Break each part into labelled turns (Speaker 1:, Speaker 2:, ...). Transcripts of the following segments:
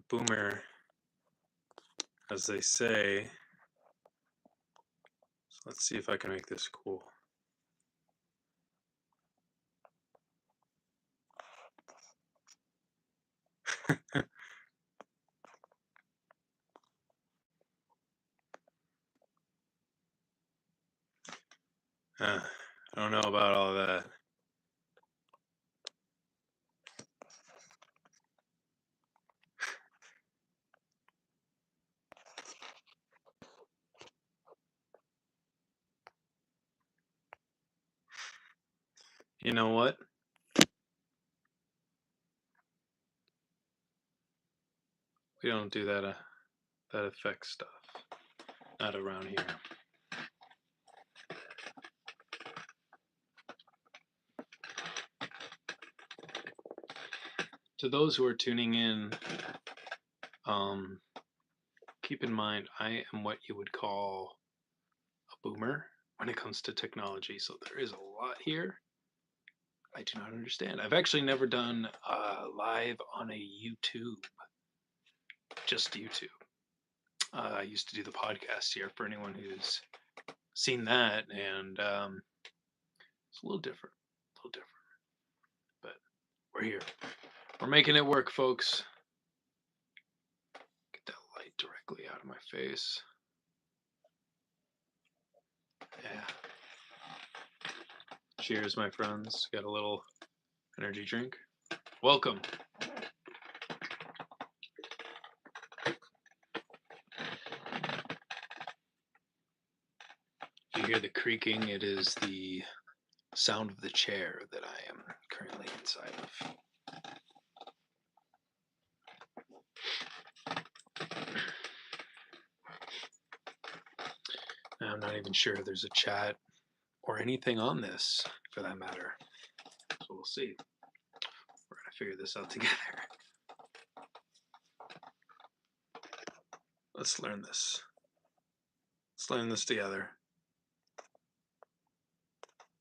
Speaker 1: boomer, as they say. So let's see if I can make this cool. I don't know about all that. You know what? We don't do that effect stuff. Not around here. To those who are tuning in, keep in mind I am what you would call a boomer when it comes to technology. So there is a lot here I do not understand. I've actually never done live on a YouTube, just YouTube. I used to do the podcast here for anyone who's seen that, and it's a little different, but we're here. We're making it work, folks. Get that light directly out of my face. Yeah. Cheers, my friends. Got a little energy drink. Welcome. If you hear the creaking, it is the sound of the chair that I am currently inside of. I'm not even sure there's a chat or anything on this, for that matter. So we'll see. We're going to figure this out together. Let's learn this. Let's learn this together.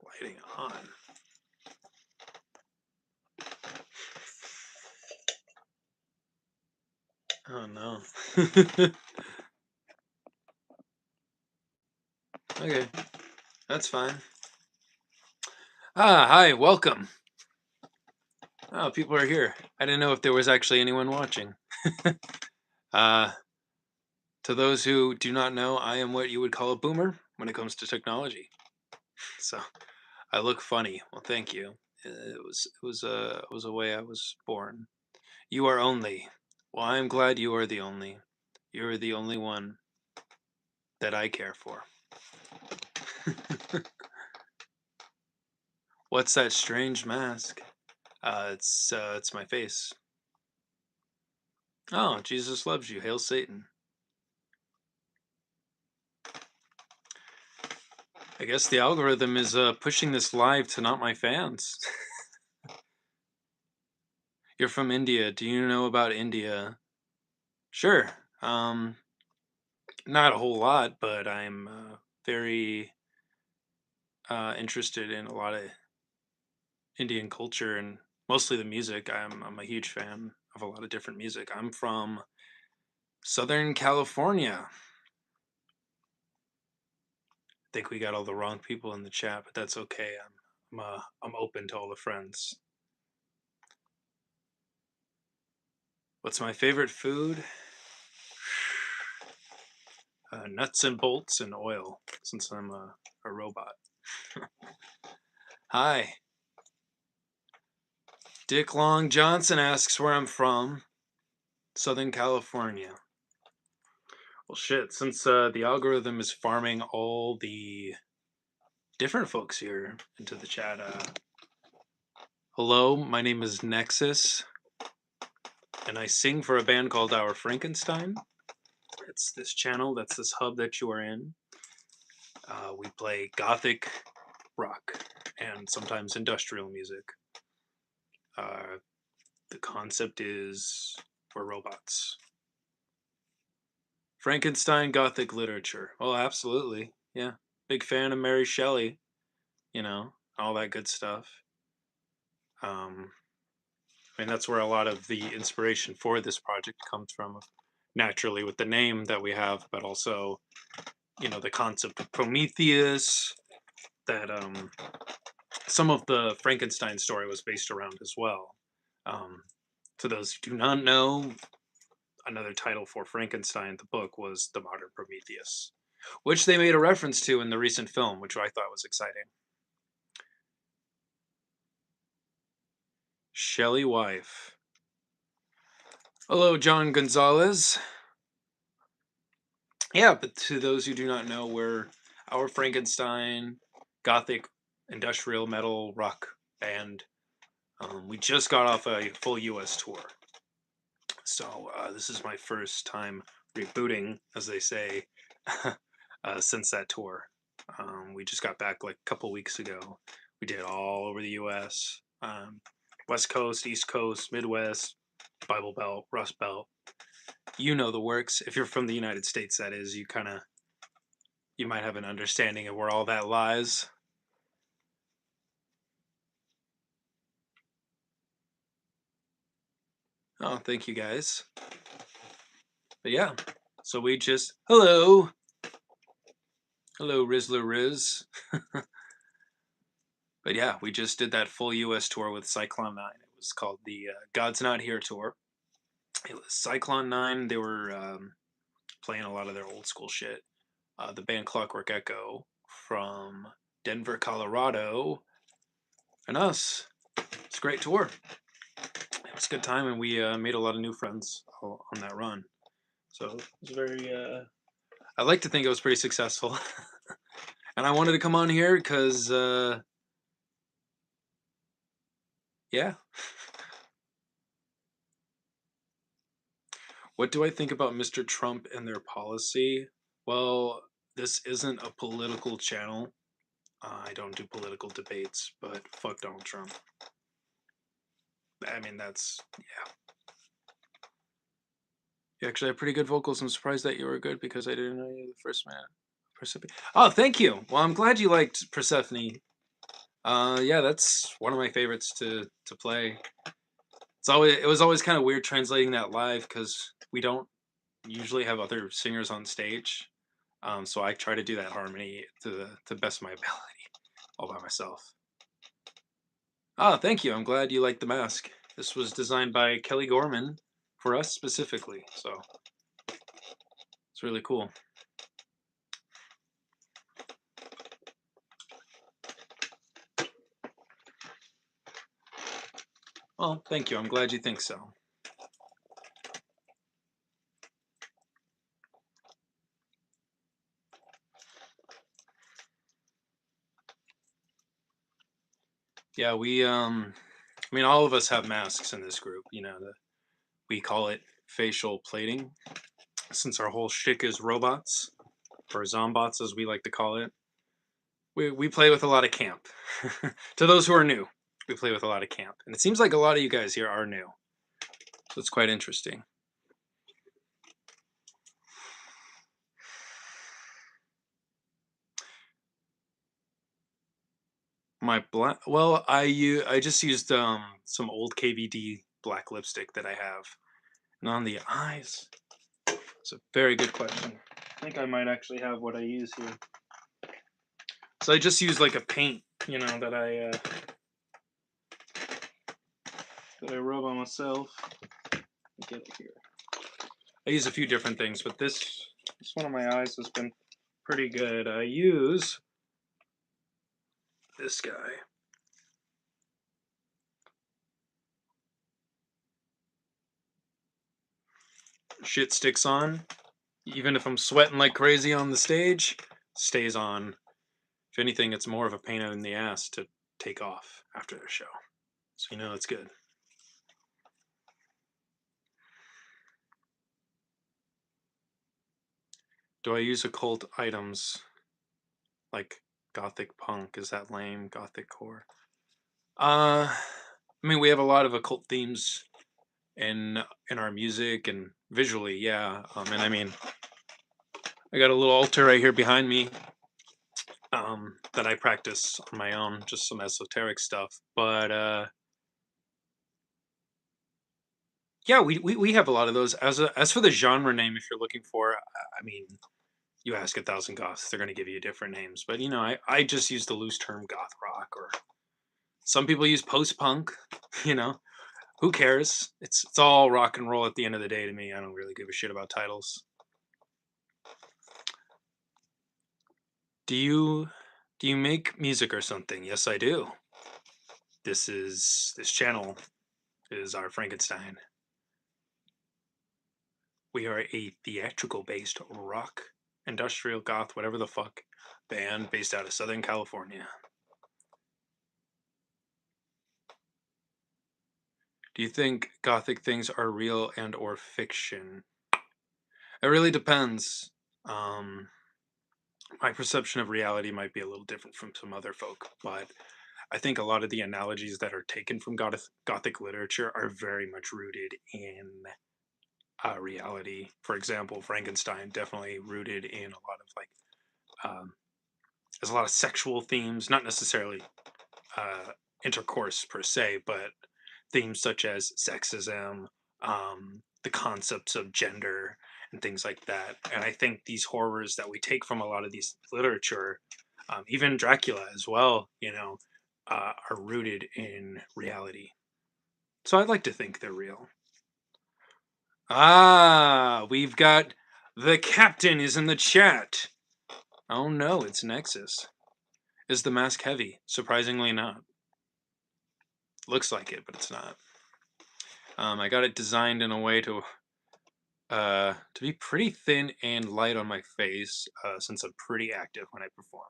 Speaker 1: Lighting on. Oh no. Okay, that's fine. Hi, welcome. Oh, people are here. I didn't know if there was actually anyone watching. To those who do not know, I am what you would call a boomer when it comes to technology. So, I look funny. Well, thank you. It was a way I was born. You are only. Well, I am glad you are the only. You are the only one that I care for. What's that strange mask? It's my face. Oh, Jesus loves you. Hail Satan. I guess the algorithm is pushing this live to not my fans. You're from India. Do you know about India? Sure. Not a whole lot, but I'm very interested in a lot of Indian culture and mostly the music. I'm a huge fan of a lot of different music. I'm from Southern California. I think we got all the wrong people in the chat, but that's okay. I'm open to all the friends. What's my favorite food? Nuts and bolts and oil, since I'm a robot. Hi. Dick Long Johnson asks where I'm from. Southern California. Well, shit, since the algorithm is farming all the different folks here into the chat. Hello, my name is Nexus, and I sing for a band called Our Frankenstein. It's this channel, that's this hub that you are in. We play gothic rock and sometimes industrial music. The concept is for robots. Frankenstein gothic literature. Oh, absolutely. Yeah. Big fan of Mary Shelley. You know, all that good stuff. I mean, that's where a lot of the inspiration for this project comes from, naturally with the name that we have, but also, the concept of Prometheus, that some of the Frankenstein story was based around as well. Um, to those who do not know, another title for Frankenstein, the book, was The Modern Prometheus, which they made a reference to in the recent film, which I thought was exciting. Shelley Wife. Hello, John Gonzalez. Yeah, but to those who do not know, we're our Frankenstein gothic industrial metal rock band. We just got off a full US tour. So this is my first time rebooting, as they say, since that tour. We just got back like a couple weeks ago. We did all over the U.S. West Coast, East Coast, Midwest, Bible Belt, Rust Belt. You know the works. If you're from the United States, that is, you might have an understanding of where all that lies. Oh, thank you guys. But yeah, so we just hello, Rizzler Riz. But yeah, we just did that full U.S. tour with Psyclon Nine. It was called the God's Not Here tour. It was Psyclon Nine. They were playing a lot of their old school shit. The band Clockwork Echo from Denver, Colorado, and us. It's a great tour. It was a good time, and we made a lot of new friends on that run. So it was very. I like to think it was pretty successful, and I wanted to come on here because, yeah. What do I think about Mr. Trump and their policy? Well, this isn't a political channel. I don't do political debates, but fuck Donald Trump. I mean, that's, yeah. You actually have pretty good vocals. I'm surprised that you were good because I didn't know you the first man. Persephone. Oh, thank you. Well, I'm glad you liked Persephone. Yeah, that's one of my favorites to play. It was always kind of weird translating that live because we don't usually have other singers on stage. So I try to do that harmony to the best of my ability, all by myself. Ah, thank you. I'm glad you liked the mask. This was designed by Kelly Gorman for us specifically, so it's really cool. Well, thank you. I'm glad you think so. Yeah, I mean, all of us have masks in this group. We call it facial plating, since our whole shtick is robots, or zombots as we like to call it. We play with a lot of camp. To those who are new, we play with a lot of camp, and it seems like a lot of you guys here are new, so it's quite interesting. Well, I just used some old KVD black lipstick that I have, and on the eyes, it's a very good question. I think I might actually have what I use here. So I just use like a paint, that I rub on myself. Get it here. I use a few different things, but this one on my eyes has been pretty good. I use this guy. Shit sticks on. Even if I'm sweating like crazy on the stage, stays on. If anything, it's more of a pain in the ass to take off after the show. So it's good. Do I use occult items like gothic punk? Is that lame? Gothic core? I mean, we have a lot of occult themes in our music and visually, yeah. And I mean, I got a little altar right here behind me that I practice on my own, just some esoteric stuff. But Yeah, we have a lot of those. As for the genre name, if you're looking for, I mean, you ask 1,000 goths, they're going to give you different names. But I just use the loose term goth rock, or some people use post punk. You know, who cares? It's all rock and roll at the end of the day to me. I don't really give a shit about titles. Do you make music or something? Yes, I do. This channel is our Frankenstein. We are a theatrical based rock, industrial goth, whatever the fuck band based out of Southern California. Do you think gothic things are real and or fiction? It really depends. Um, my perception of reality might be a little different from some other folk, but I think a lot of the analogies that are taken from gothic literature are very much rooted in reality. For example, Frankenstein definitely rooted in a lot of there's a lot of sexual themes, not necessarily uh, intercourse per se, but themes such as sexism, the concepts of gender, and things like that. And I think these horrors that we take from a lot of these literature, even Dracula as well, are rooted in reality. So I'd like to think they're real. Ah, we've got the captain is in the chat. Oh no, it's Nexus. Is the mask heavy? Surprisingly not. Looks like it, but it's not. I got it designed in a way to be pretty thin and light on my face, since I'm pretty active when I perform.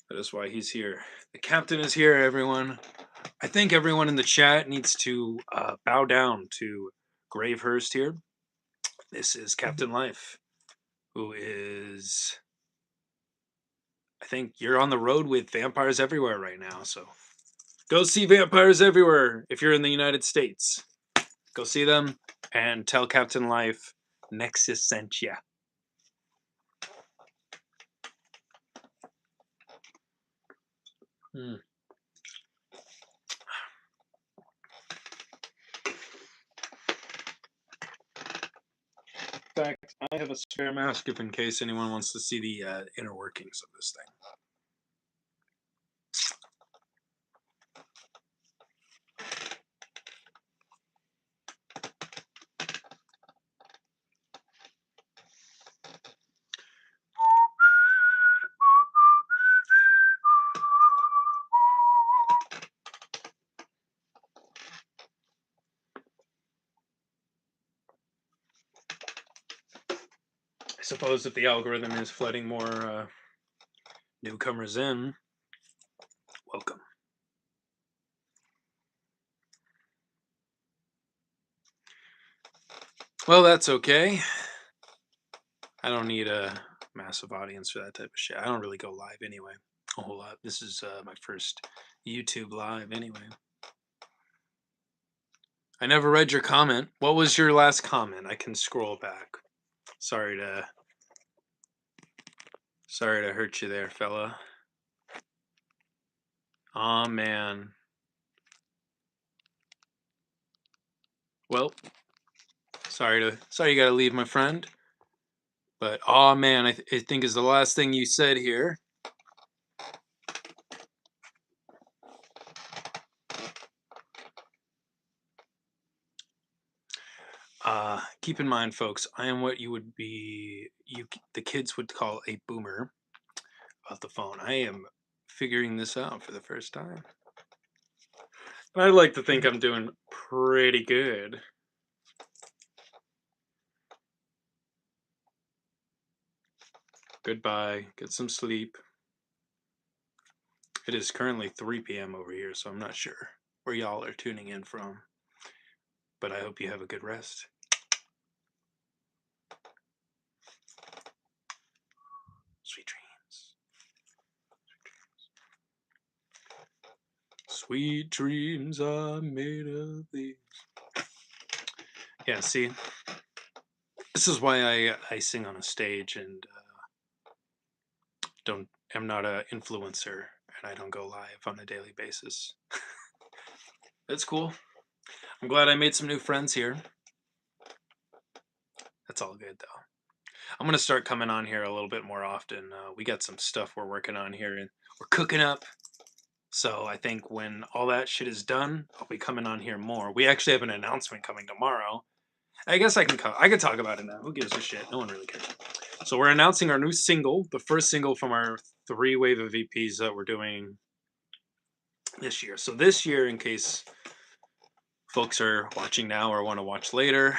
Speaker 1: That is why he's here. The captain is here, everyone. I think everyone in the chat needs to bow down to Gravehurst here. This is Captain Life, who is. I think you're on the road with vampires everywhere right now, so go see Vampires Everywhere if you're in the United States. Go see them and tell Captain Life Nexus sent ya. In fact, I have a spare mask if in case anyone wants to see the inner workings of this thing. I suppose if the algorithm is flooding more newcomers in, welcome. Well, that's okay. I don't need a massive audience for that type of shit. I don't really go live anyway. A whole lot. This is my first YouTube live anyway. I never read your comment. What was your last comment? I can scroll back. Sorry to hurt you there, fella. Aw, man. Well, sorry you gotta leave, my friend. But aw, man, I think is the last thing you said here. Keep in mind, folks, I am what the kids would call a boomer about the phone. I am figuring this out for the first time. I'd like to think I'm doing pretty good. Goodbye. Get some sleep. It is currently 3 p.m. over here, so I'm not sure where y'all are tuning in from. But I hope you have a good rest. Sweet dreams. Sweet dreams are made of these. Yeah, see, this is why I sing on a stage and am not a influencer, and I don't go live on a daily basis. That's cool. I'm glad I made some new friends here. That's all good though. I'm gonna start coming on here a little bit more often. We got some stuff we're working on here, and we're cooking up. So I think when all that shit is done, I'll be coming on here more. We actually have an announcement coming tomorrow. I guess I can talk about it now. Who gives a shit? No one really cares. So we're announcing our new single, the first single from our 3 wave of EPs that we're doing this year. So this year, in case folks are watching now or want to watch later,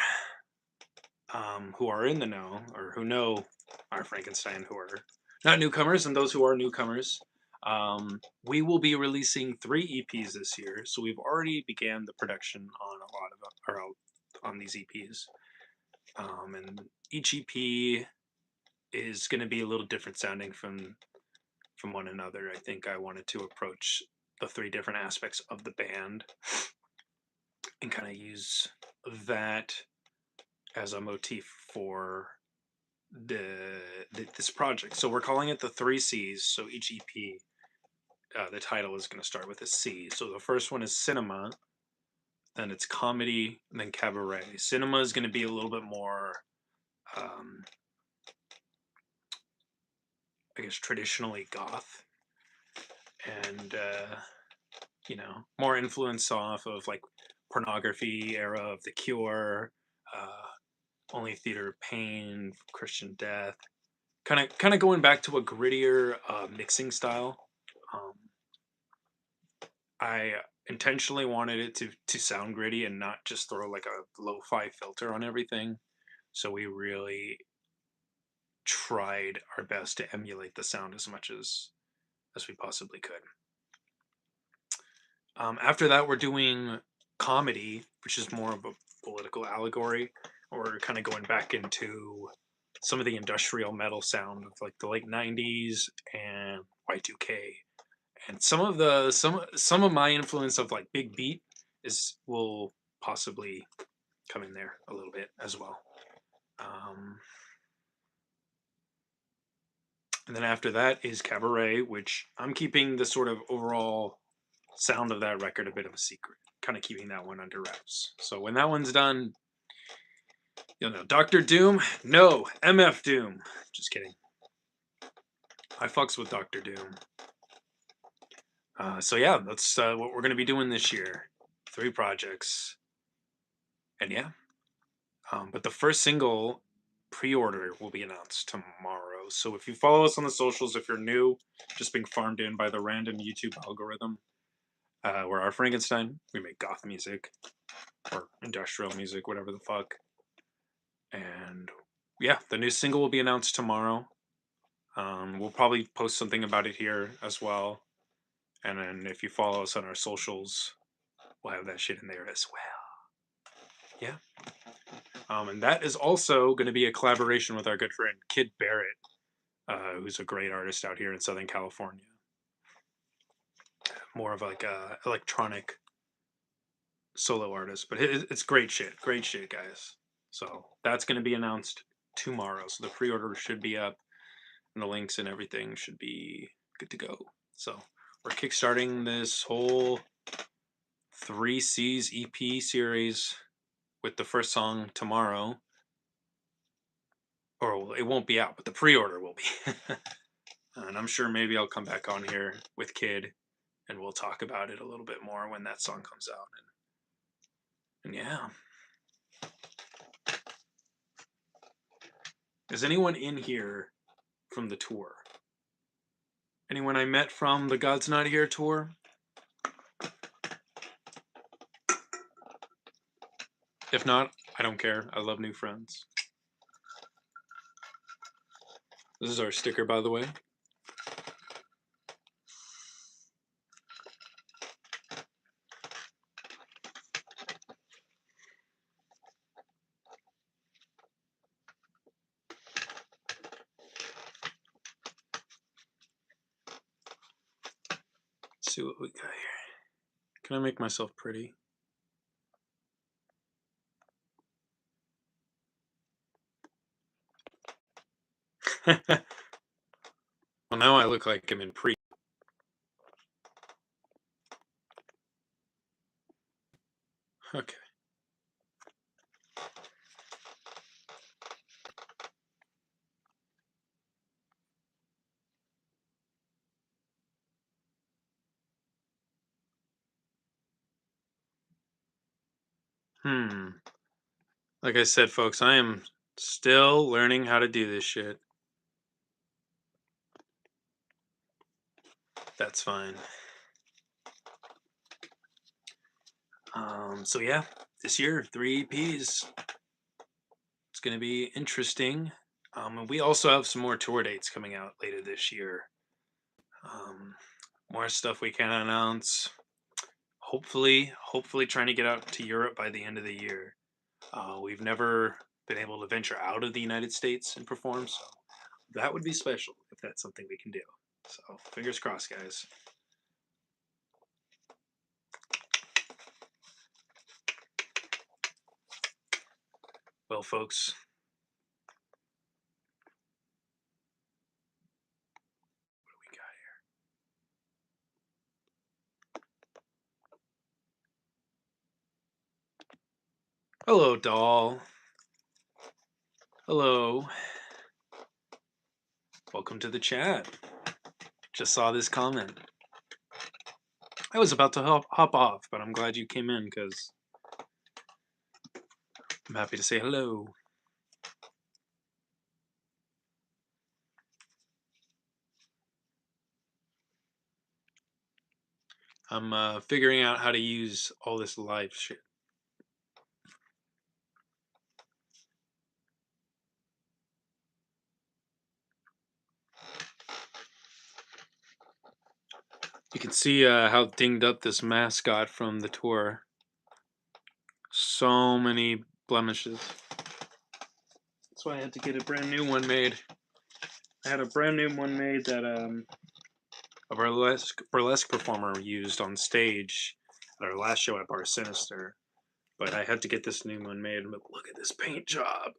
Speaker 1: who are in the know or who know our Frankenstein, who are not newcomers, and those who are newcomers, we will be releasing 3 EPs this year. So we've already began the production on a lot of on these EPs, and each EP is going to be a little different sounding from one another. I think I wanted to approach the 3 different aspects of the band and kind of use that as a motif for this project. So we're calling it the 3 C's. So each EP, the title is going to start with a C. So the first one is cinema, then it's comedy, and then cabaret. Cinema is going to be a little bit more, I guess, traditionally goth, and more influence off of like pornography era of The Cure, Only Theater of Pain, Christian Death, kind of going back to a grittier mixing style. I intentionally wanted it to sound gritty and not just throw like a lo-fi filter on everything. So we really tried our best to emulate the sound as much as we possibly could. After that, we're doing comedy, which is more of a political allegory. We're kind of going back into some of the industrial metal sound of like the late '90s and Y2K, and some of my influence of like big beat will possibly come in there a little bit as well. And then after that is cabaret, which I'm keeping the sort of overall sound of that record a bit of a secret, kind of keeping that one under wraps. So when that one's done, you'll know. Dr. Doom, no, MF Doom. Just kidding. I fucks with Dr. Doom. So yeah, that's what we're gonna be doing this year. 3 projects, and yeah. But the first single pre-order will be announced tomorrow. So if you follow us on the socials, if you're new, just being farmed in by the random YouTube algorithm, we're our Frankenstein. We make goth music or industrial music, whatever the fuck. And yeah, the new single will be announced tomorrow. We'll probably post something about it here as well. And then if you follow us on our socials, we'll have that shit in there as well. Yeah. And that is also going to be a collaboration with our good friend Kid Barrett, who's a great artist out here in Southern California. More of like a electronic solo artist, but it's great shit, guys. So that's going to be announced tomorrow. So the pre-order should be up, and the links and everything should be good to go. So we're kickstarting this whole 3 C's EP series with the first song tomorrow. Or it won't be out, but the pre-order will be. And I'm sure maybe I'll come back on here with Kid and we'll talk about it a little bit more when that song comes out. And yeah. Is anyone in here from the tour? Anyone I met from the God's Not Here tour? If not, I don't care. I love new friends. This is our sticker, by the way. Let's see what we got here. Can I make myself pretty? Well, now I look like I'm in pre. Okay. Like I said, folks, I am still learning how to do this shit. That's fine. So yeah, this year, 3 EPs. It's going to be interesting. And we also have some more tour dates coming out later this year. More stuff we can announce. Hopefully trying to get out to Europe by the end of the year. We've never been able to venture out of the United States and perform, so that would be special if that's something we can do. So fingers crossed, guys. Well, folks, what do we got here? Hello, doll. Hello. Welcome to the chat. Just saw this comment. I was about to hop off, but I'm glad you came in because I'm happy to say hello. I'm figuring out how to use all this live shit. You can see how dinged up this mascot from the tour. So many blemishes. That's why I had to get a brand new one made. I had a brand new one made that a burlesque performer used on stage at our last show at Bar Sinister. But I had to get this new one made. But look at this paint job.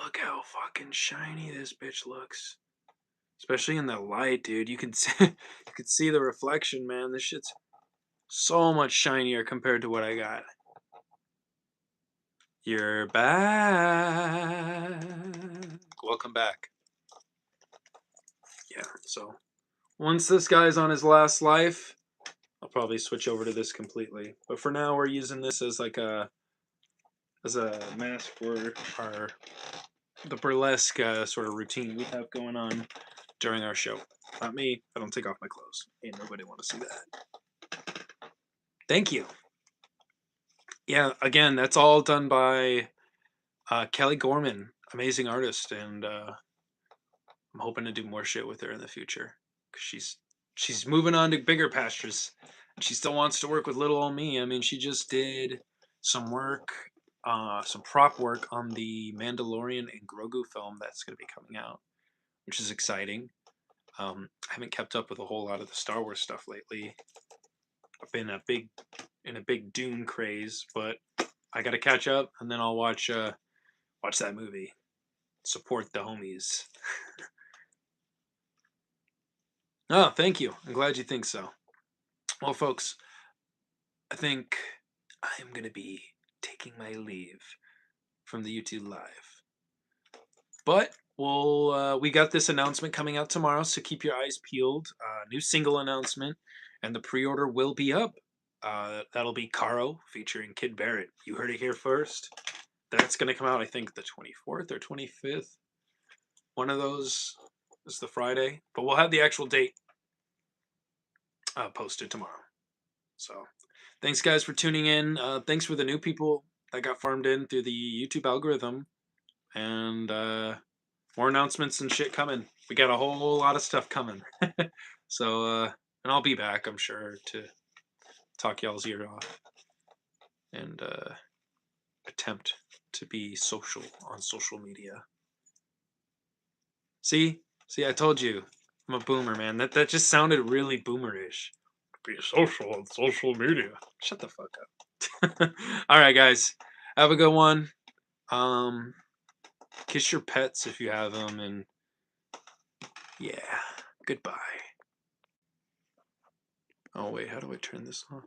Speaker 1: Look how fucking shiny this bitch looks. Especially in the light, dude. You can see the reflection, man. This shit's so much shinier compared to what I got. You're back. Welcome back. Yeah, so once this guy's on his last life, I'll probably switch over to this completely. But for now, we're using this as like a mask for the burlesque sort of routine we have going on during our show. Not me. I don't take off my clothes. Ain't nobody want to see that. Thank you. Yeah, again, that's all done by Kelly Gorman, amazing artist, and I'm hoping to do more shit with her in the future because she's moving on to bigger pastures. She still wants to work with little old me. I mean, she just did some work, some prop work on the Mandalorian and Grogu film that's going to be coming out, which is exciting. I haven't kept up with a whole lot of the Star Wars stuff lately. I've been in a big Dune craze, but I got to catch up, and then I'll watch that movie. Support the homies. Oh, thank you. I'm glad you think so. Well, folks, I think I am going to be taking my leave from the YouTube Live. But we got this announcement coming out tomorrow, so keep your eyes peeled. New single announcement, and the pre-order will be up. That'll be Caro featuring Kid Barrett. You heard it here first. That's going to come out, I think, the 24th or 25th. One of those is the Friday, but we'll have the actual date posted tomorrow. So thanks, guys, for tuning in. Thanks for the new people that got farmed in through the YouTube algorithm. And more announcements and shit coming. We got a whole lot of stuff coming. So, and I'll be back, I'm sure, to talk y'all's ear off and attempt to be social on social media. See, I told you, I'm a boomer, man. That just sounded really boomerish. Be social on social media. Shut the fuck up. All right, guys, have a good one. Kiss your pets if you have them, and yeah, goodbye. Oh wait, how do I turn this off?